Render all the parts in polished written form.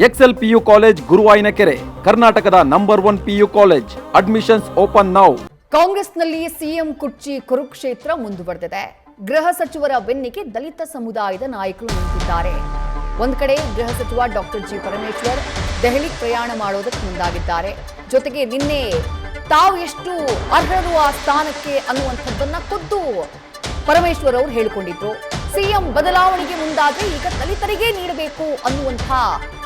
Excel PU college ಗುರುವಾಯಿನಕೆರೆ, ಕರ್ನಾಟಕದ number 1 PU college. Admissions open now. ಕಾಂಗ್ರೆಸ್ನಲ್ಲಿ CM ಕುರ್ಚಿ ಕುರುಕ್ಷೇತ್ರ ಮುಂದುವರೆದಿದೆ. ಗೃಹ ಸಚಿವರ ಬೆನ್ನಿಗೆ ದಲಿತ ಸಮುದಾಯದ ನಾಯಕರು ನಿಂತಿದ್ದಾರೆ. ಒಂದು ಕಡೆ ಗೃಹ ಸಚಿವ ಡಾಕ್ಟರ್ ಜಿ ಪರಮೇಶ್ವರ್ ದೆಹಲಿ ಪ್ರಯಾಣ ಮಾಡೋದಕ್ಕೆ ಮುಂದಾಗಿದ್ದಾರೆ. ಜೊತೆಗೆ ನಿನ್ನೆ ತಾವು ಎಷ್ಟು ಅರ್ಹರು ಆ ಸ್ಥಾನಕ್ಕೆ ಅನ್ನುವಂಥದ್ದನ್ನ ಖುದ್ದು ಪರಮೇಶ್ವರ್ ಅವರು ಹೇಳಿಕೊಂಡಿದ್ರು. ಸಿಎಂ ಬದಲಾವಣೆಗೆ ಮುಂದಾದ್ರೆ ಈಗ ದಲಿತರಿಗೆ ನೀಡಬೇಕು ಅನ್ನುವಂಥ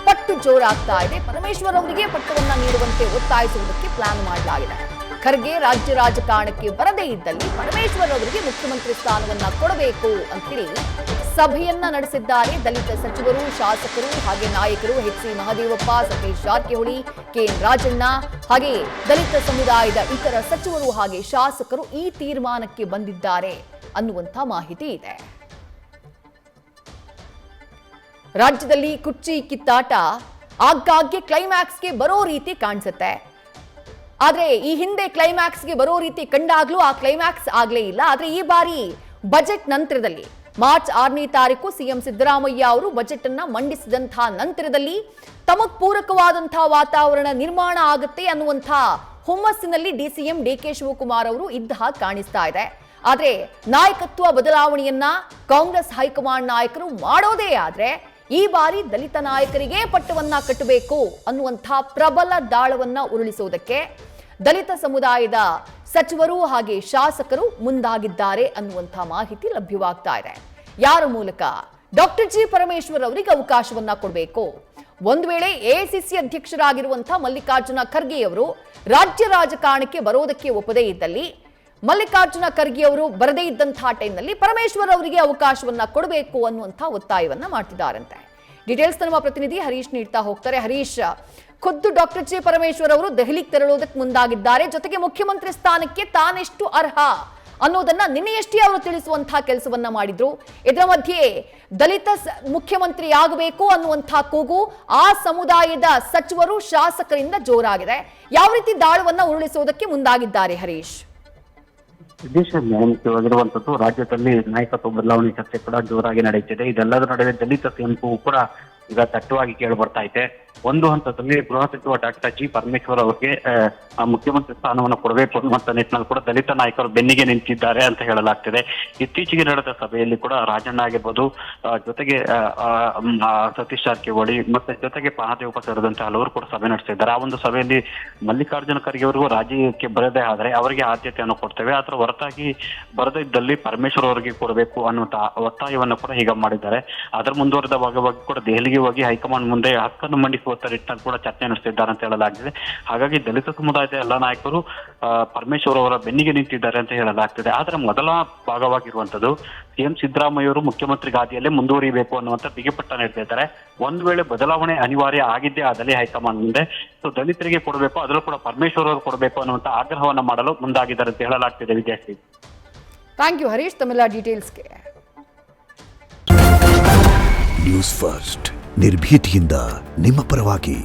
ಪಟ್ಟು ಜೋರಾಗ್ತಾ ಇದೆ. ಪರಮೇಶ್ವರ್ ಅವರಿಗೆ ಪಟ್ಟವನ್ನ ನೀಡುವಂತೆ ಒತ್ತಾಯಿಸುವುದಕ್ಕೆ ಪ್ಲಾನ್ ಮಾಡಲಾಗಿದೆ. ಖರ್ಗೆ ರಾಜ್ಯ ರಾಜಕಾರಣಕ್ಕೆ ಬರದೇ ಇದ್ದಲ್ಲಿ ಪರಮೇಶ್ವರ್ ಅವರಿಗೆ ಮುಖ್ಯಮಂತ್ರಿ ಸ್ಥಾನವನ್ನ ಕೊಡಬೇಕು ಅಂತ ಹೇಳಿ ಸಭೆಯನ್ನ ನಡೆಸಿದ್ದಾರೆ. ದಲಿತ ಸಚಿವರು, ಶಾಸಕರು ಹಾಗೆ ನಾಯಕರು H C Mahadevappa, Satish Jarkiholi, KN Rajanna ಹಾಗೆ ದಲಿತ ಸಮುದಾಯದ ಇತರ ಸಚಿವರು ಹಾಗೆ ಶಾಸಕರು ಈ ತೀರ್ಮಾನಕ್ಕೆ ಬಂದಿದ್ದಾರೆ ಅನ್ನುವಂಥ ಮಾಹಿತಿ ಇದೆ. ರಾಜ್ಯದಲ್ಲಿ ಕುರ್ಚಿ ಕಿತ್ತಾಟ ಆಗಾಗ್ಗೆ ಕ್ಲೈಮ್ಯಾಕ್ಸ್ಗೆ ಬರೋ ರೀತಿ ಕಾಣಿಸುತ್ತೆ. ಆದ್ರೆ ಈ ಹಿಂದೆ ಕ್ಲೈಮ್ಯಾಕ್ಸ್ಗೆ ಬರೋ ರೀತಿ ಕಂಡಾಗ್ಲೂ ಆ ಕ್ಲೈಮ್ಯಾಕ್ಸ್ ಆಗ್ಲೇ ಇಲ್ಲ. ಆದ್ರೆ ಈ ಬಾರಿ ಬಜೆಟ್ ನಂತರದಲ್ಲಿ ಮಾರ್ಚ್ 6ನೇ ತಾರೀಕು ಸಿಎಂ ಸಿದ್ದರಾಮಯ್ಯ ಅವರು ಬಜೆಟ್ ಅನ್ನ ಮಂಡಿಸಿದಂತಹ ನಂತರದಲ್ಲಿ ತಮಗ್ ಪೂರಕವಾದಂತಹ ವಾತಾವರಣ ನಿರ್ಮಾಣ ಆಗುತ್ತೆ ಅನ್ನುವಂಥ ಹುಮ್ಮಸ್ಸಿನಲ್ಲಿ ಡಿಸಿಎಂ ಡಿಕೆ ಶಿವಕುಮಾರ್ ಅವರು ಇದ್ದ ಹಾಗೆ ಕಾಣಿಸ್ತಾ ಇದೆ. ಆದ್ರೆ ನಾಯಕತ್ವ ಬದಲಾವಣೆಯನ್ನ ಕಾಂಗ್ರೆಸ್ ಹೈಕಮಾಂಡ್ ನಾಯಕರು ಮಾಡೋದೇ ಆದ್ರೆ ಈ ಬಾರಿ ದಲಿತ ನಾಯಕರಿಗೆ ಪಟ್ಟವನ್ನ ಕಟ್ಟಬೇಕು ಅನ್ನುವಂಥ ಪ್ರಬಲ ದಾಳವನ್ನ ಉರುಳಿಸುವುದಕ್ಕೆ ದಲಿತ ಸಮುದಾಯದ ಸಚಿವರು ಹಾಗೆ ಶಾಸಕರು ಮುಂದಾಗಿದ್ದಾರೆ ಅನ್ನುವಂಥ ಮಾಹಿತಿ ಲಭ್ಯವಾಗ್ತಾ ಇದೆ. ಯಾರ ಮೂಲಕ? ಡಾಕ್ಟರ್ ಜಿ ಪರಮೇಶ್ವರ್ ಅವರಿಗೆ ಅವಕಾಶವನ್ನ ಕೊಡಬೇಕು. ಒಂದು ವೇಳೆ ಎಐಸಿಸಿ ಅಧ್ಯಕ್ಷರಾಗಿರುವಂತಹ ಮಲ್ಲಿಕಾರ್ಜುನ ಖರ್ಗೆ ಅವರು ರಾಜ್ಯ ರಾಜಕಾರಣಕ್ಕೆ ಬರೋದಕ್ಕೆ ಒಪ್ಪದೇ ಇದ್ದಲ್ಲಿ, ಮಲ್ಲಿಕಾರ್ಜುನ ಖರ್ಗೆ ಅವರು ಬರದೇ ಇದ್ದಂತಹ ಟೈಮ್ನಲ್ಲಿ ಪರಮೇಶ್ವರ್ ಅವರಿಗೆ ಅವಕಾಶವನ್ನ ಕೊಡಬೇಕು ಅನ್ನುವಂಥ ಒತ್ತಾಯವನ್ನ ಮಾಡ್ತಿದ್ದಾರಂತೆ. ಡೀಟೇಲ್ಸ್ ನಮ್ಮ ಪ್ರತಿನಿಧಿ ಹರೀಶ್ ನೀಡ್ತಾ ಹೋಗ್ತಾರೆ. ಹರೀಶ್, ಖುದ್ದು ಡಾಕ್ಟರ್ ಜಿ ಪರಮೇಶ್ವರ್ ಅವರು ದೆಹಲಿಗೆ ತೆರಳೋದಕ್ಕೆ ಮುಂದಾಗಿದ್ದಾರೆ. ಜೊತೆಗೆ ಮುಖ್ಯಮಂತ್ರಿ ಸ್ಥಾನಕ್ಕೆ ತಾನೆಷ್ಟು ಅರ್ಹ ಅನ್ನೋದನ್ನ ನಿನ್ನೆಯಷ್ಟೇ ಅವರು ತಿಳಿಸುವಂತಹ ಕೆಲಸವನ್ನ ಮಾಡಿದ್ರು. ಇದರ ಮಧ್ಯೆ ದಲಿತ ಮುಖ್ಯಮಂತ್ರಿ ಆಗಬೇಕು ಅನ್ನುವಂಥ ಕೂಗು ಆ ಸಮುದಾಯದ ಸಚಿವರು, ಶಾಸಕರಿಂದ ಜೋರಾಗಿದೆ. ಯಾವ ರೀತಿ ದಾಳವನ್ನ ಉರುಳಿಸುವುದಕ್ಕೆ ಮುಂದಾಗಿದ್ದಾರೆ ಹರೀಶ್? ದೇಶದಲ್ಲಿ ಮುಖ್ಯವಾಗಿರುವಂತದ್ದು ರಾಜ್ಯದಲ್ಲಿ ನಾಯಕತ್ವ ಬದಲಾವಣೆ ಚರ್ಚೆ ಕೂಡ ಜೋರಾಗಿ ನಡೆಯುತ್ತಿದೆ. ಇದೆಲ್ಲದರ ನಡುವೆ ದಲಿತ ಸಿಎಂಗೂ ಕೂಡ ಈಗ ದಟ್ಟವಾಗಿ ಕೇಳಿ ಬರ್ತಾ ಇದೆ. ಒಂದು ಹಂತದಲ್ಲಿ ಗೃಹ ಸಚಿವ ಡಾಕ್ಟರ್ ಜಿ ಪರಮೇಶ್ವರ್ ಅವರಿಗೆ ಮುಖ್ಯಮಂತ್ರಿ ಸ್ಥಾನವನ್ನು ಕೊಡಬೇಕು ಅನ್ನುವಂತ ನಿಟ್ಟಿನಲ್ಲಿ ಕೂಡ ದಲಿತ ನಾಯಕರು ಬೆನ್ನಿಗೆ ನಿಂತಿದ್ದಾರೆ ಅಂತ ಹೇಳಲಾಗ್ತಿದೆ. ಇತ್ತೀಚೆಗೆ ನಡೆದ ಸಭೆಯಲ್ಲಿ ಕೂಡ ರಾಜಣ್ಣ ಆಗಿರ್ಬೋದು, ಜೊತೆಗೆ ಸತೀಶ್ ಜಾರಕಿಹೊಳಿ ಮತ್ತೆ ಜೊತೆಗೆ ಮಹದೇವಪ್ಪ ಸೇರಿದಂತೆ ಹಲವರು ಕೂಡ ಸಭೆ ನಡೆಸಿದ್ದಾರೆ. ಆ ಒಂದು ಸಭೆಯಲ್ಲಿ ಮಲ್ಲಿಕಾರ್ಜುನ ಖರ್ಗೆ ಅವರಿಗೂ ರಾಜ್ಯಕ್ಕೆ ಬರದೇ ಆದರೆ ಅವರಿಗೆ ಆದ್ಯತೆಯನ್ನು ಕೊಡ್ತೇವೆ, ಅದರ ಹೊರತಾಗಿ ಬರದೇ ಇದ್ದಲ್ಲಿ ಪರಮೇಶ್ವರ್ ಅವರಿಗೆ ಕೊಡಬೇಕು ಅನ್ನುವಂತ ಒತ್ತಾಯವನ್ನು ಕೂಡ ಈಗ ಮಾಡಿದ್ದಾರೆ. ಅದರ ಮುಂದುವರೆದ ಭಾಗವಾಗಿ ಕೂಡ ದೆಹಲಿಗೆ ಹೋಗಿ ಹೈಕಮಾಂಡ್ ಮುಂದೆ ಹಕ್ಕನ್ನು ಮಂಡಿಸುವ ನಿಟ್ಟಿನಲ್ಲಿ ಕೂಡ ಚರ್ಚೆ ನಡೆಸಿದ್ದಾರೆ ಅಂತ ಹೇಳಲಾಗಿದೆ. ಹಾಗಾಗಿ ದಲಿತ ಸಮುದಾಯದ ಎಲ್ಲ ನಾಯಕರು ಪರಮೇಶ್ವರ್ ಅವರ ಬೆನ್ನಿಗೆ ನಿಂತಿದ್ದಾರೆ ಅಂತ ಹೇಳಲಾಗ್ತಿದೆ. ಆದ್ರೆ ಮೊದಲ ಭಾಗವಾಗಿರುವಂತದ್ದು ಸಿಎಂ ಸಿದ್ದರಾಮಯ್ಯ ಅವರು ಮುಖ್ಯಮಂತ್ರಿ ಗಾದಿಯಲ್ಲೇ ಮುಂದುವರಿಯಬೇಕು ಅನ್ನುವಂಥ ಬಿಗಿಪಟ್ಟ ನೀಡ್ತಿದ್ದಾರೆ. ಒಂದು ವೇಳೆ ಬದಲಾವಣೆ ಅನಿವಾರ್ಯ ಆಗಿದ್ದೇ ಆದಲ್ಲಿ ಹೈಕಮಾಂಡ್ ಮುಂದೆ ದಲಿತರಿಗೆ ಕೊಡಬೇಕು, ಅದರಲ್ಲೂ ಕೂಡ ಪರಮೇಶ್ವರ್ ಅವರು ಕೊಡಬೇಕು ಅನ್ನುವಂಥ ಆಗ್ರಹವನ್ನ ಮಾಡಲು ಮುಂದಾಗಿದ್ದಾರೆ ಅಂತ ಹೇಳಲಾಗ್ತಿದೆ. ವಿದ್ಯಾರ್ಥಿ, ಥ್ಯಾಂಕ್ ಯು ಹರೀಶ್ ತಮ್ಮೆಲ್ಲ ಡೀಟೇಲ್ಸ್ಗೆ. ನ್ಯೂಸ್ ಫಸ್ಟ್ ನಿರ್ಭೀತಿಯಿಂದ ನಿಮ್ಮ ಪರವಾಗಿ.